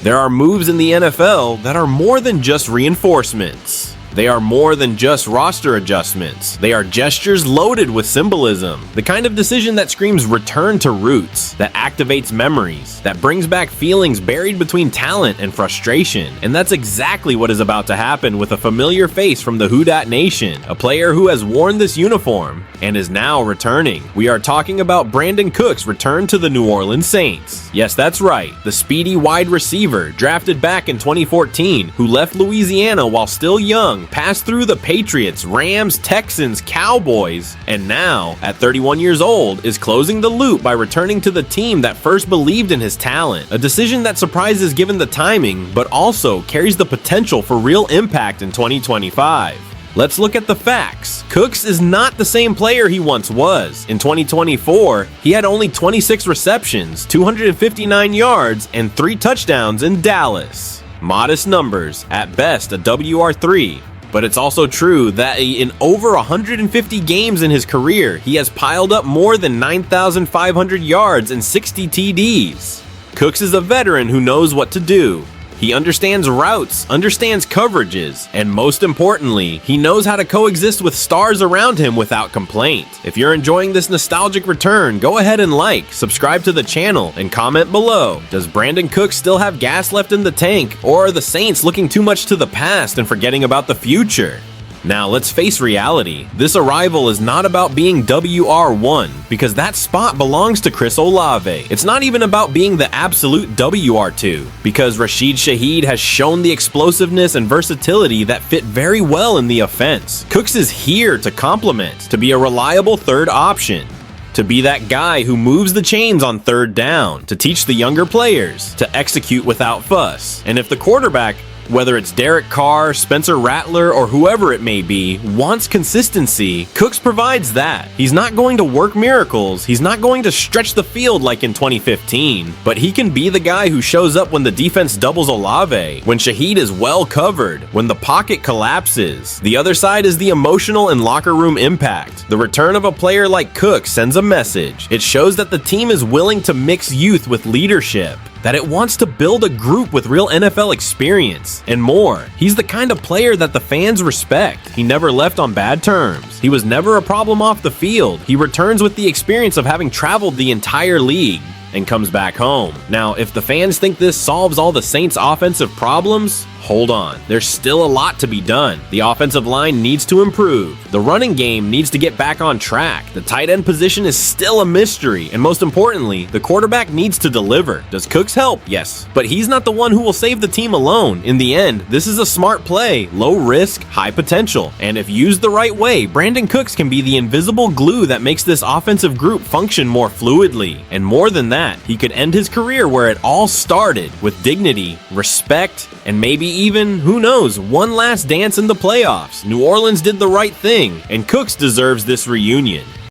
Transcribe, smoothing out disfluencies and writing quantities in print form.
There are moves in the NFL that are more than just reinforcements. They are more than just roster adjustments. They are gestures loaded with symbolism. The kind of decision that screams return to roots, that activates memories, that brings back feelings buried between talent and frustration. And that's exactly what is about to happen with a familiar face from the DAT Nation, a player who has worn this uniform and is now returning. We are talking about Brandon Cooks' return to the New Orleans Saints. Yes, that's right, the speedy wide receiver drafted back in 2014 who left Louisiana while still young, passed through the Patriots, Rams, Texans, Cowboys, and now, at 31 years old, is closing the loop by returning to the team that first believed in his talent. A decision that surprises given the timing, but also carries the potential for real impact in 2025. Let's look at the facts. Cooks is not the same player he once was. In 2024, he had only 26 receptions, 259 yards, and 3 touchdowns in Dallas. Modest numbers, at best a WR3. But it's also true that in over 150 games in his career, he has piled up more than 9,500 yards and 60 TDs. Cooks is a veteran who knows what to do. He understands routes, understands coverages, and most importantly, he knows how to coexist with stars around him without complaint. If you're enjoying this nostalgic return, go ahead and like, subscribe to the channel, and comment below. Does Brandon Cooks still have gas left in the tank, or are the Saints looking too much to the past and forgetting about the future? Now let's face reality, this arrival is not about being WR1, because that spot belongs to Chris Olave. It's not even about being the absolute WR2, because Rashid Shaheed has shown the explosiveness and versatility that fit very well in the offense. Cooks is here to complement, to be a reliable third option, to be that guy who moves the chains on third down, to teach the younger players, to execute without fuss. And if the quarterback, whether it's Derek Carr, Spencer Rattler, or whoever it may be, wants consistency, Cooks provides that. He's not going to work miracles, he's not going to stretch the field like in 2015, but he can be the guy who shows up when the defense doubles Olave, when Shaheed is well covered, when the pocket collapses. The other side is the emotional and locker room impact. The return of a player like Cooks sends a message. It shows that the team is willing to mix youth with leadership, that it wants to build a group with real NFL experience, and more. He's the kind of player that the fans respect. He never left on bad terms. He was never a problem off the field. He returns with the experience of having traveled the entire league and comes back home. Now, if the fans think this solves all the Saints' offensive problems, hold on. There's still a lot to be done. The offensive line needs to improve. The running game needs to get back on track. The tight end position is still a mystery. And most importantly, the quarterback needs to deliver. Does Cooks help? Yes. But he's not the one who will save the team alone. In the end, this is a smart play, low risk, high potential. And if used the right way, Brandon Cooks can be the invisible glue that makes this offensive group function more fluidly. And more than that, he could end his career where it all started, with dignity, respect, and maybe even, who knows, one last dance in the playoffs. New Orleans did the right thing, and Cooks deserves this reunion.